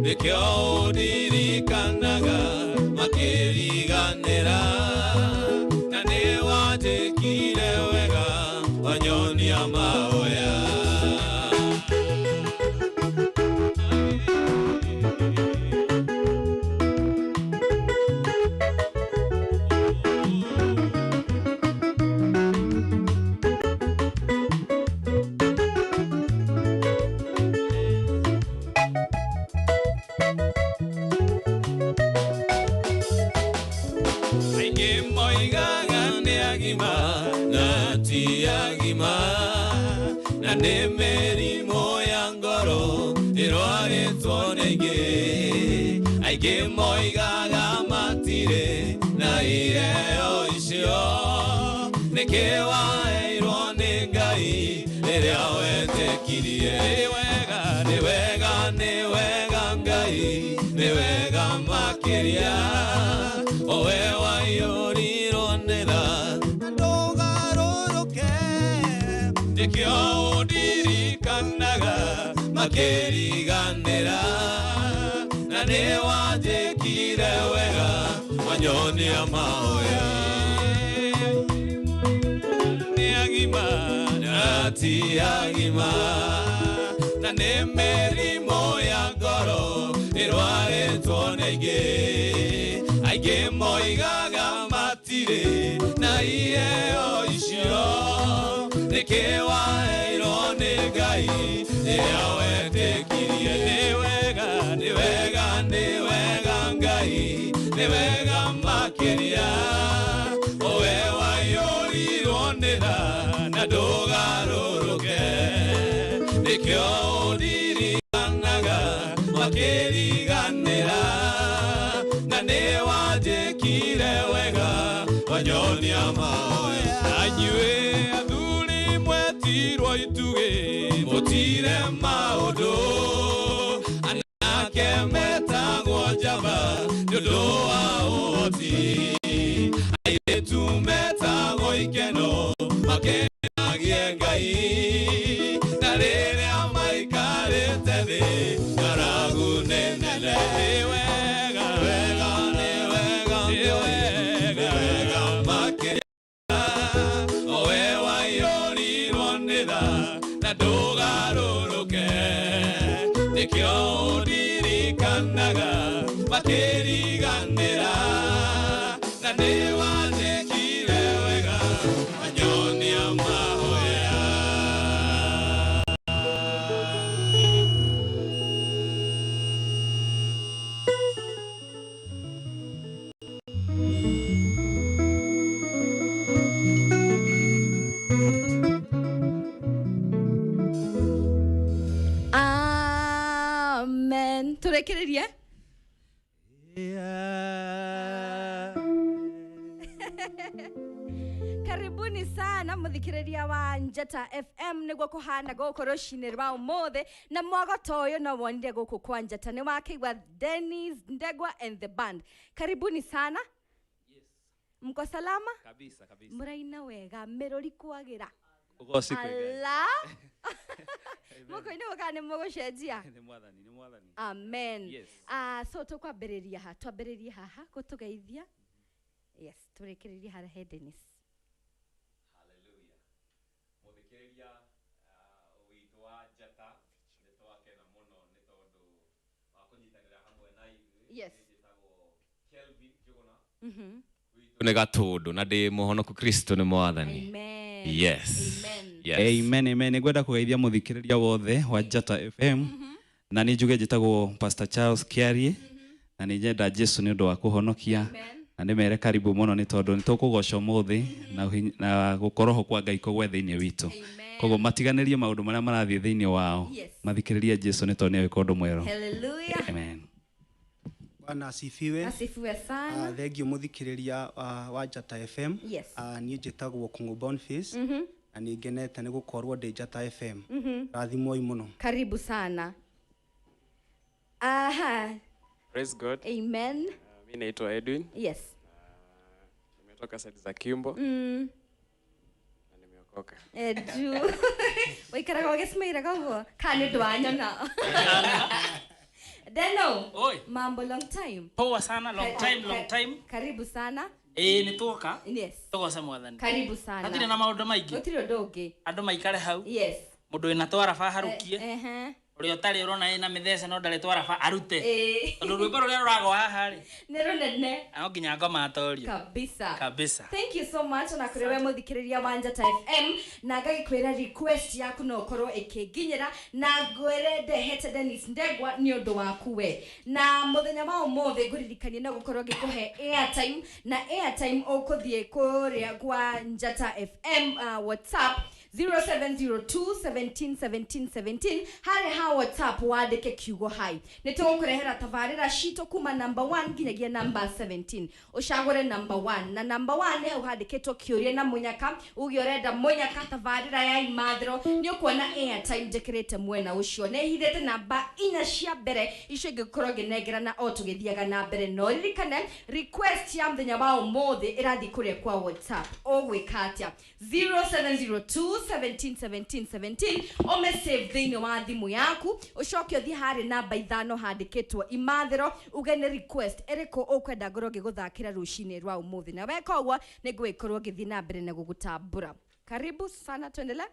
nikio udirikanaga makiriganira na ni wajikire wega wanyonia maoya na nemeri moya ngoro irwaritwo nege aige moigaga matire na ireo icio nekewa irone ngai iria wetekirie ni wega ngai ni wega makiria owe wayorirwo nera nikio udirikanaga makiriganira na ni wajikire wega wanyonia maoya ni agima na ti agima na ni merimo ya ngoro irwaritwo nege aige moigaga matire na iheo icio nekewa irone ngai yawetekirie ni wega ngai ni wega makiria owe wayorirwo nera na ndugaruruke nikio udirikanaga makiriganira na ni wajikire wega wanyonia maoya anyue ituge motire maudo anake metagwo java ndoa oti aitu metagwo ikeno makenagie ngai na rere amaikarete thi karagu nenele wega makiria owe wayorirwo na ndugaruruke nikio udirikanaga makiriganira na ni wajikire wega wanyonia mahoya turekererie karibuni sana muthikiriria wa Njata FM niguo kuhana goko roshine rwa umothe na mwagoto uyu no wonire guku kwa Njata ni wakeigwa Dennis Ndegwa and the band. Karibuni sana. Yes. Mko salama? Kabisa. Muraina wega merori kwagira. Ugosi kwega. Ala. Moko ino wakane moko shejia. Ni mwathani. Amen. Yes. So twambĩrĩria haha kutugeithia. Yes, turekereria hara Dennis. Hallelujah. Muthikiriria witu wa Njata nitwakena muno ni tondu wa kunyitanira hamwe na ithuĩ. Yes. Njĩtagwo Kelvin Njuguna. Ni gatundu na ndi muhonoku Kristo ni mwathani. Amen. Yes. Amen. Ngwenda kugeithia muthikiriria wothe wa Njata FM. Na ni njuge njĩtagwo Pastor Charles Kiarie. Na ni njenda Jesu ni ũndũ wa kuhonokia. Na ni mere karibu muno ni tondu ni tukugoca umuthi na gukorwo ho kwa Ngai kugwe thiini witu. Koguo matiganĩrie maũndũ marĩa marathiĩ thiini wao. Mathikiririe Jesu ni tondu ni wĩka ũndũ mwerũ. Hallelujah. Amen. Bwana asifiwe. Asifiwe sana. Thengio muthikiriria wa Njata FM. Yes. Ni njĩtagwo Kung'u Boniface. Na ni ngenete ni gukorwo ndi Njata FM. Rathimoi muno. Karibu sana. Aha. Praise God. Amen. Mimi naitwa Edwin. Yes. Nimetoka side za Kimbo. Na nimeokoka. Edu. Waikaraga wagesmaira kago. Kani dwanyona. Deno. Oi. Mambo long time. Poa sana, long time. Karibu sana. Nituoka. Yes. Tugoce mwathani. Karibu sana. Atire na maundu maingi. Gutire ndungi. Andu maikare hau. Yes. Mundu ina twara fa harukie. Uri otari urona ina mithece no ndare twara fa arute. Tondu rwimbo ruria rurago haha ri. Nero nene. Aho nginya ngoma atorio. Kabisa. Thank you so much na kuriwe muthikiriria wa Njata FM na ngagikwira request yaku no korwo ikinginyira na ngwire ndehete Dennis Ndegwa ni undu waku we. Na muthenya wa umothe nguririkanie na gukorwo ngikuhe airtime na airtime ukuthie kuria kwa Njata FM WhatsApp 0702171717 hari ha WhatsApp wandike kiugo hai nitukurehera tabarira shito kuma number 1 nginyagia number 17 ushagure number 1 na number 1 ne uhandiketwo kiurie na munyaka ugiorenda munyaka tabarira ya imathro ni ukuona airtime dekirete mwena ucio ne hithete namba inya cia mbere icio ingikorwo nginengera na otugithiaga na mbere no ririkane request ya mthenya wa umothe irathi kuria kwa WhatsApp ogwikatia 0702171717 ome save thini wa thimu yaku ucoke uthi hari namba 5 handiketwo imathero ugene request eriko ukwenda ngoro ngiguthakira rucini rwa umuthi na weka ogwa ningwikorwo ngithi na mbere na gugutambura. Karibu sana, tuendelee.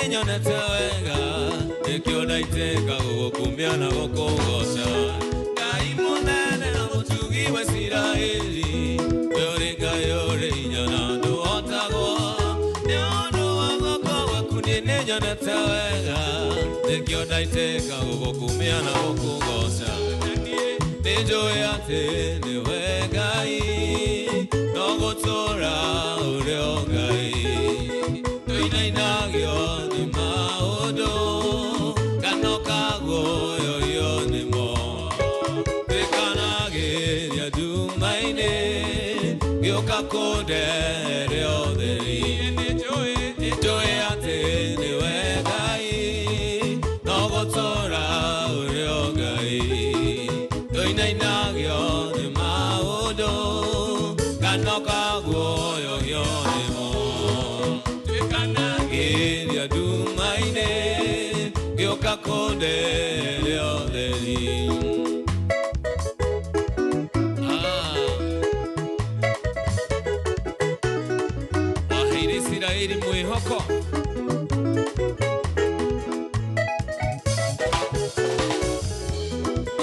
nyonete wega nikio ndaiteka gukumia na gukugoca Ngai munene na mutugi wa Isiraeli yori Ngai yori nyona nduotagwo niondo wa goko waku ni nyonete wega nikio ndaiteka gukumia na gukugoca Nijui ati niwe Ngai no gutura urio Ngai Tuinainagio ni maundu kanokago yoyo ni mo Tukanagiria dumaine gioka kodere otheri Nijui ati niwe Ngai no gutura urio Ngai Tuinainagio ni maundu kanokago yoyo ni mo Geria dumaine gioka kodere otheri Waheire Isiraeli mwihoko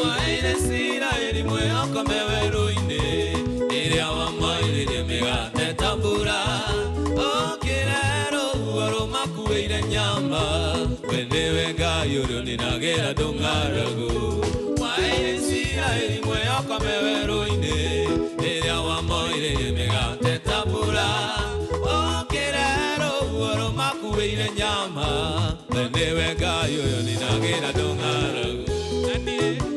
Waheire Isiraeli mwihoko meweru-ine iria wamairirie migate tambura Makuire nyama wendewe Ngai urio ninagira ndungaragu Waheire Isiraeli mwihoko meweru-ine iria wamoirie migate tambura Okirero uoro makuire nyama wendewe Ngai urio ninagira ndungaragu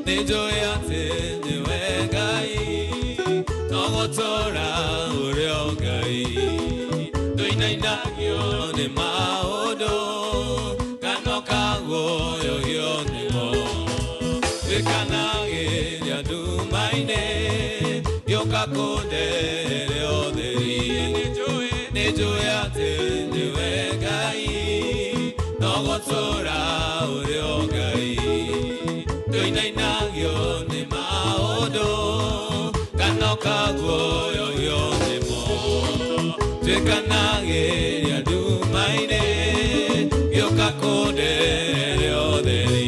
Nijui ati niwe Ngai no gutura urio Ngai Tuinainagio ni maundu kanokago yoyo ni mo Tukanagiria dumaine gioka kodere otheri Nijui ati niwe Ngai no gutura urio Ngai Tuinainagio ni maundu kanokago yoyo ni mo Tukanagiria dumaine gioka kodere otheri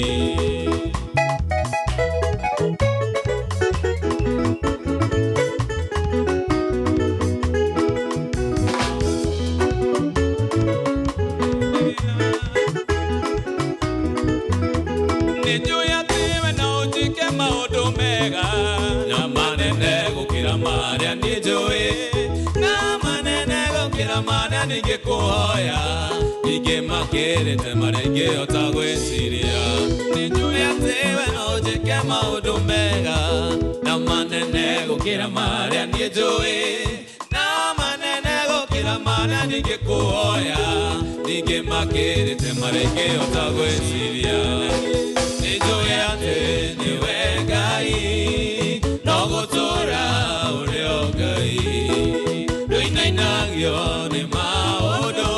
Nijui ati we no ujike maundu mega na manene gukira maria nijui Kira mana ningekuhoya Ningemakirite maria ingehota gwiciria Nijui ati we no ujike maundu mega na manene gukira maria nijui na manene gukira maria ningekuhoya Ningemakirite maria ingehota gwiciria Nijui ati niwe Ngai no gutura urio Ngai Tuinainagio ni maundu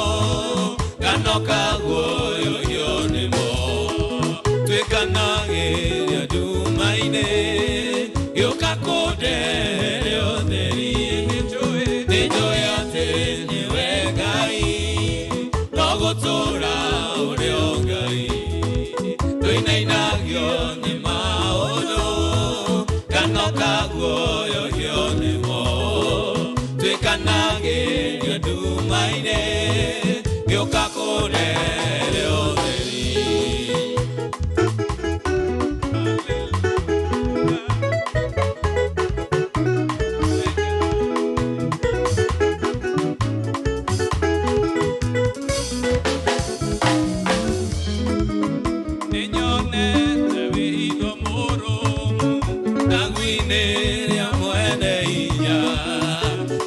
kanokago yoyo ni mo Tukanagiria dumaine gioka kodere otheri Nijui ati niwe Ngai no gutura urio Ngai Tuinainagio ni maundu kanokago yoyo ni mo Tukanagiria dumaine gioka kodere otheri Ninyonete witho murumu Nagwine ria mwene inya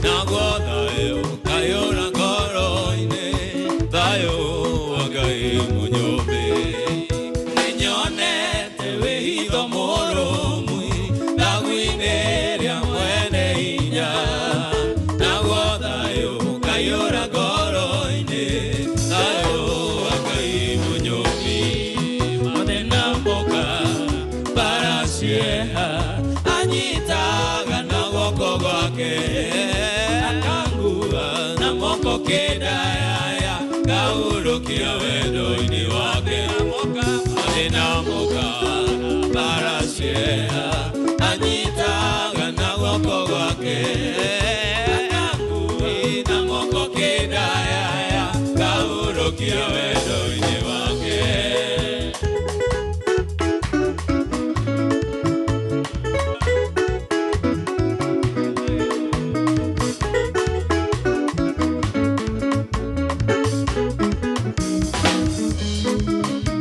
Nagwo thayo kayura ngoro-ine Thayo wa Ngai munyumbi Ninyonete witho murumu Nagwine ria mwene inya Nagwo thayo kayura ngoro-ine Thayo wa Ngai munyumbi Mathina moka baracieha Anyitaga na guoko gwake Akangua na moko kĩndayaya ngaurũkia wendo wendo-inĩ wake arĩ na mũkaana baracea anyitaga na guoko gwake akangui na moko kĩndayaya kahurũkia wendo-inĩ wake.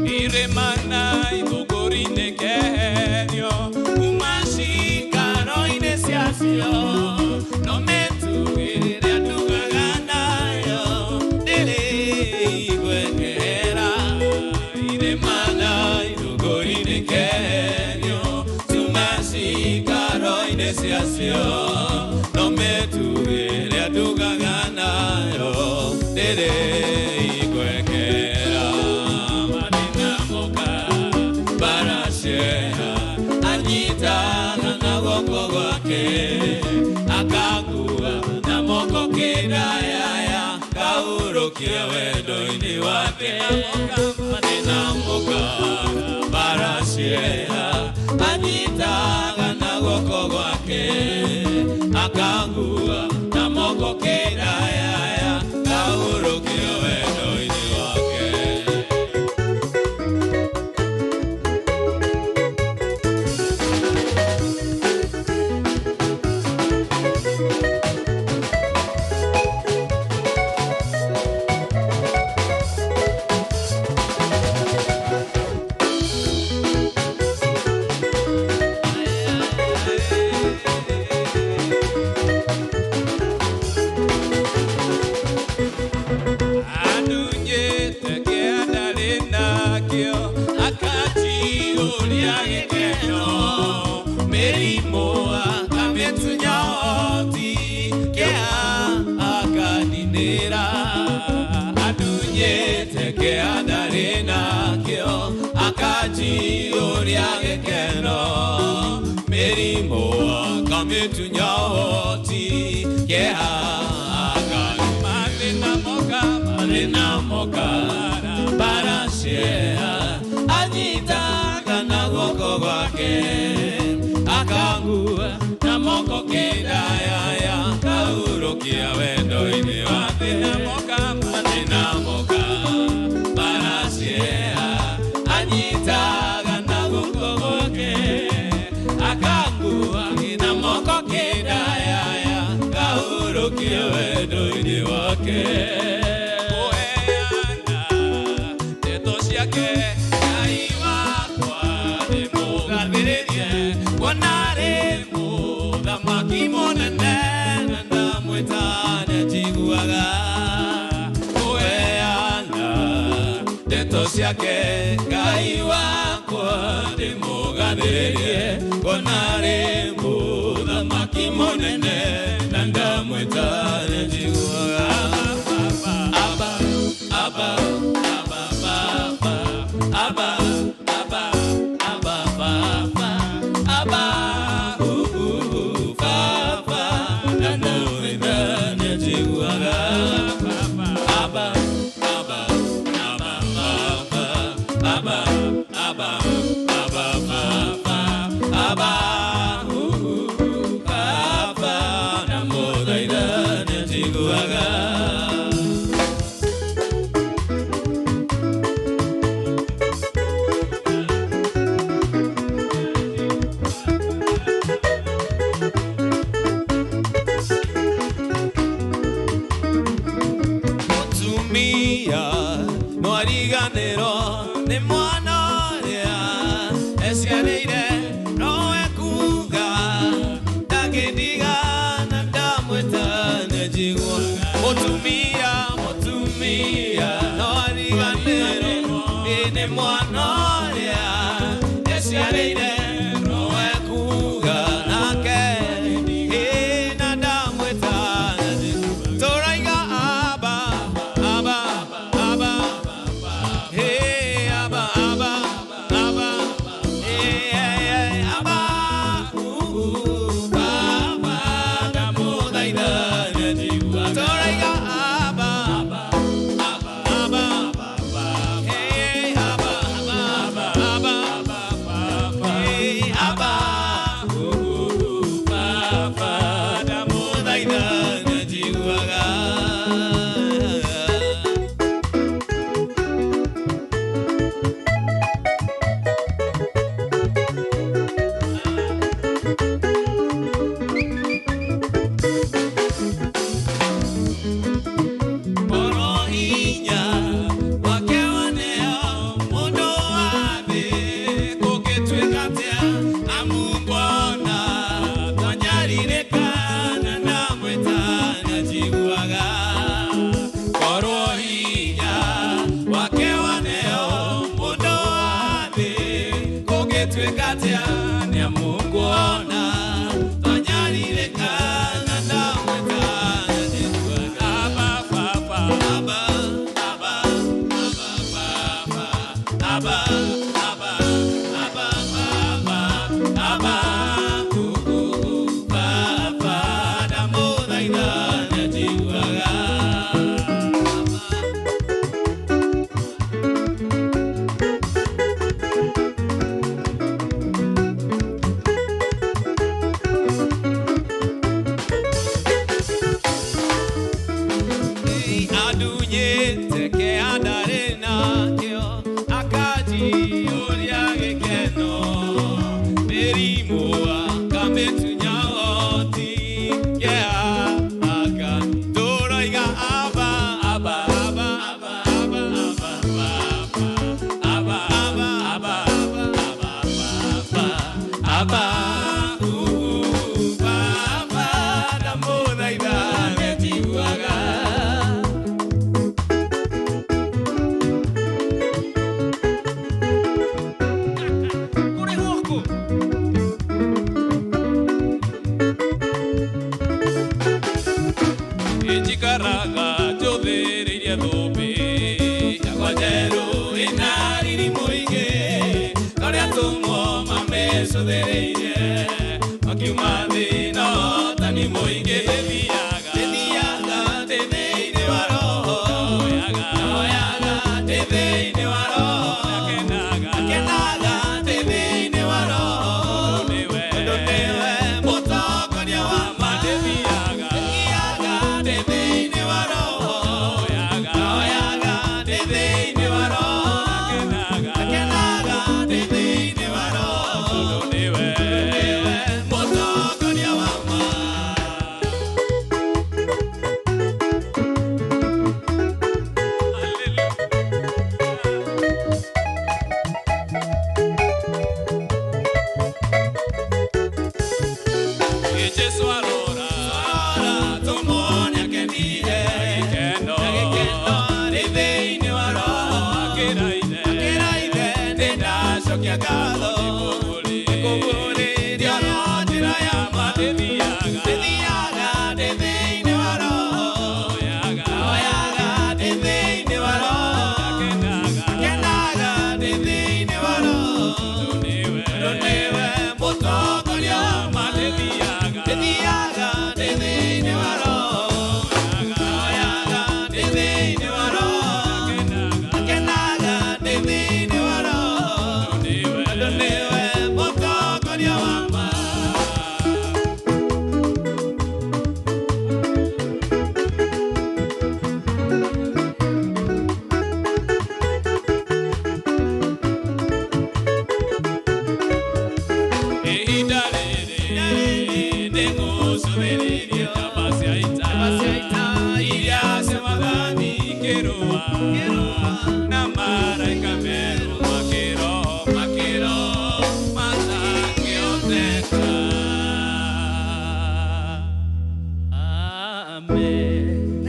Iremana ibogorine kenyo umashikaro-inĩ ciacio no metugĩrĩre andugaga nayo ndĩrĩ igwekera. Iremana ibogorine kenyo umashikaro-inĩ ciacio no metugĩrĩre andugaga nayo ndĩrĩ igwekera. Anyitaga na guoko gwake akangua na moko kĩndayaya kahurũkia wendo-inĩ wake marĩ na mũkaana baracea anyitaga na guoko gwake akangua na moko kĩndayaya kahurũkia wendo-inĩ wake. Anyitaga na guoko gwake akangua na moko kĩndayaya kahurũkia wendo-inĩ wake marĩ na mũkaana baracea anyitaga na guoko gwake akangua na moko kĩndayaya kahurũkia wendo-inĩ wake. Ciake Ngai wakwa ndĩmũgathĩrĩrie ngona rĩ mũthamaki mũnene na ndamwĩta njiguaga Abba Abba Abba Baba Abba Abba Abba Baba Abba Baba ndamwĩta njiguaga Abba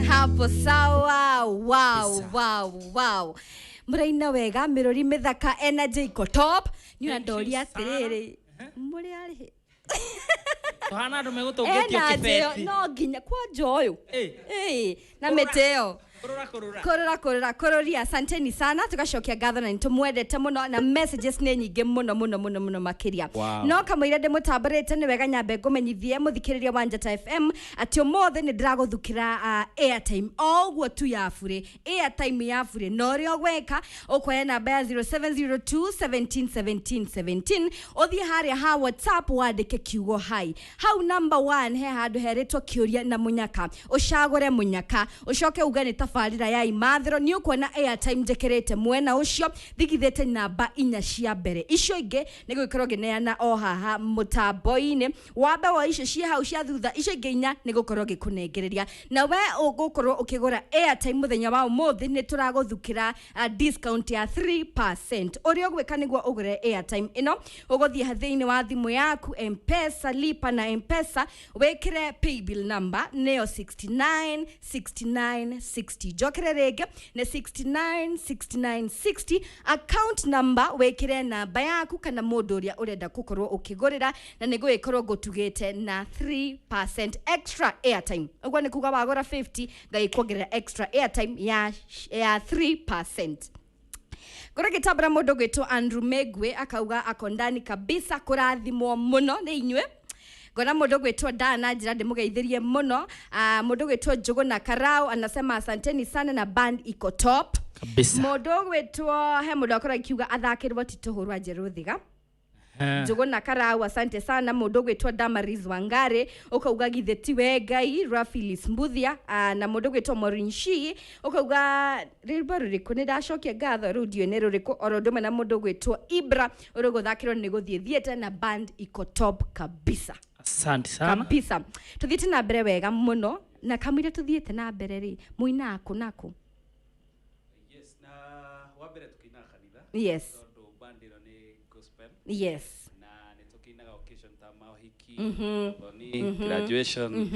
Hapo sawa. Wow. Muraina wega mirori mithaka energy iko top. Ni unandoria atiriri. Muri ari. Tuhana andu megutungitio kibeti. No nginya kwa joyo. Na meteo. Kororia asanteni sana tugacokia ngatho na nitumwendete muno na messages ni nyingi muno makiria no kamwire ndimutambarite ni wega nyambe ngumenyithie muthikiriria wa Njata FM ati umothe ni ndiraguthukira airtime oguo tu ya bure airtime ya bure no rio gweka ukoya namba ya 0702171717 uthie haria ha WhatsApp wandike kiugo hai hau number 1 he handu heritwo kiuria na munyaka ucagure munyaka ucoke ugane tafarira ya imathiro ni ukona airtime njekerete mwena ucio thigithete namba 4 cia mbere icio inge ni gukorwo gineana o haha mutambo-ini wambe wa icio cia hau cia thutha icio inge 4 ni gukorwo gikunengereria na we ugukorwo ukigura airtime muthenya wa umuthi ni turaguthukira discount ya 3% urio gwika niguo ugure airtime ino uguthie hathiini wa thimu yaku M-Pesa lipa na M-Pesa wekire paybill number neo 696960 jokere rege na 696960 account number wekire namba yaku kana mundu uria urenda gukorwo ukigurira na niguo ikorwo gutugite na 3% extra airtime ugwa ni kuga wagura 50 ngai kuongerera extra airtime ya 3%. Kura gitabra mundu gwitwo Andrew Megwe akauga akondani kabisa kurathimwo muno ni inywe. Gona mundu gwitwo Dana njira ndimugeithirie muno. Mundu gwitwo Njuguna Karau anasema asanteni sana na band iko top. Kabisa. Mundu gwitwo he mundu akora kiuga athakirwo tituhurwa Jeruthiga. Njuguna Karau asante sana. Mundu gwitwo Damaris Wangare ukauga githeti we Ngai. Rafilis Mbuthia na mundu gwitwo Morinshi ukauga rimbo ruriku ni ndacokia ngatho rudio ni ruriku orodome na mundu gwitwo Ibra uruguthakirwo ni guthie thiete na band iko top kabisa. Asante sana. Kabisa. Tuthiete na mbere wega muno na kamwire tuthiete na mbere ri muina nako. Yes, na wabere tukina kanitha. Yes. Ndo bandiro ni gospel. Yes. Na nitukinaga occasion ta mahiki, ni graduation.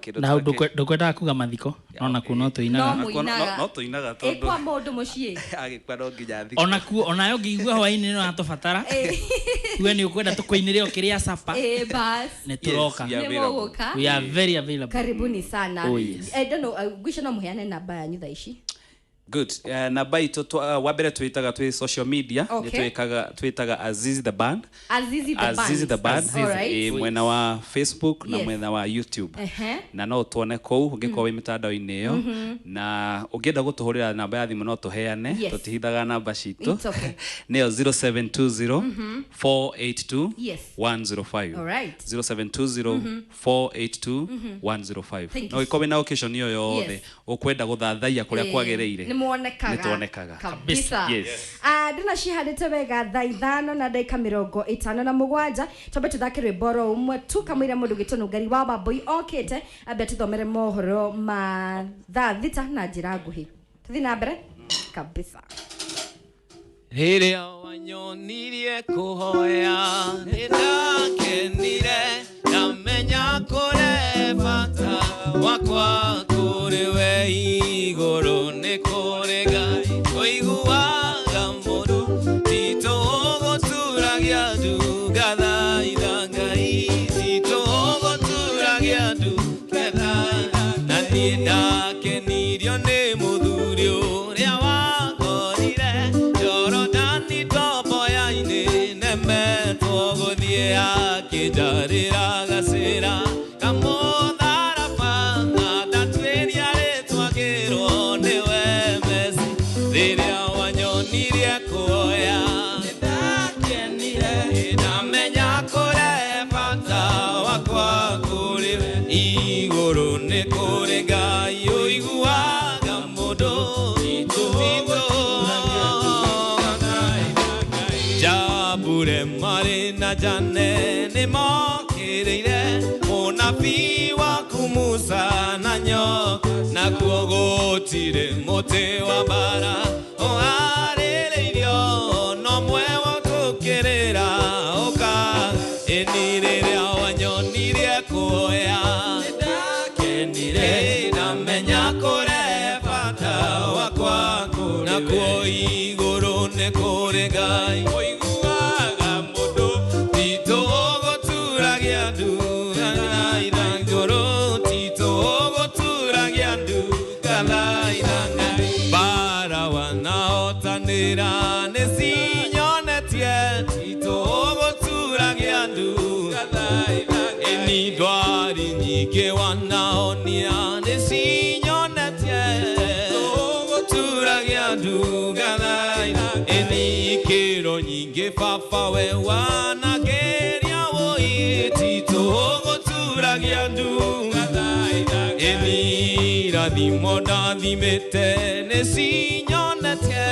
Kido Na ndukwenda kuga mathiko nona ku no tuinaga. No tuinaga tondu. Ekwa mundu mucie. Agikwa no nginya thiko. Onayo ngigua hwaini no atubatara. We ni ukwenda tukuinire okiria sapa. Bas. Ne turoka. Nemogoka. We are very available. Karibuni sana. Oh, yes. I don't know, gwisha no muheane namba yanyu thaici. Good. Namba itu wabere twitaga twi social media. Okay. Twitaga Azizi the Band. Azizi the Band. Azizi the Band. Alright. Mwena wa Facebook na Yes. mwena wa YouTube. Na no tuone kou ungikwa wi mitandao-ini iyo na ungienda gutuhurira namba ya thimu no tuheane. Yes. Tutihithaga namba citu. It's okay. Neo 0720 482 Yes. 105. Alright. 0720 482 105. No ikobe na occasion iyo yothe Yes. ukwenda guthathaia kuria kwagiriire. Nituonekaga kabisa. Yes. Ndina cihandite wega thaa 5 na dakika 57 tobe tuthake rwimbo umwe tu kamwira mundu gitonu ngari wa Baboi okite abe tuthomere mohoro ma thaa 6 na njira nguhi tuthi na mbere kabisa. Riria wanyonirie kuhoya ninakenire namenya kure bata wakwa kuri we iguru ni kuri Ngai koiguaga mundu tito goturagia nduga thaitha Ngai tito goturagia nduga thaitha na niĩ ndakenirio nĩ mũthuri ũrĩa wangorire Jorodani tomboya-inĩ nemetwo gũthiĩ akĩnjarĩra gacĩra kamũtharaba na ndatuĩria rĩtwagĩrwo nĩwe Mesi rĩrĩa wanyonirie kuoya nĩndakenire ndamenya kũrĩ bata wakwa kũrĩ we igũrũ nĩ kũrĩ Ngai ũiguaga mũndũ Jabure marina jane ni mokirire munabii waku Musa na nyoka na kuogotire muti wa bara oharĩrĩirio no mwewo gũkĩrĩra ũka ĩnirĩrĩa wanyonirie kuoya nĩndakenire ndamenya kũrĩ bata wakwa na kuo igũrũ nĩ kũrĩ Ngai ũiguaga mũndũ tito gũturagia nduga thaitha igũrũ tito gũturagia nduga thaitha Ngai bara wanahotanĩra nĩcinyonetie tito gũturagia nduga thaitha ĩni ndwari nyingĩ wanahonia nĩcinyonetie gũturagia nduga thaitha ĩni ikĩro nyingĩ baba we wanageria woi tito gũturagia nduga thaitha ĩni irathimo ndathimĩte nĩcinyonetie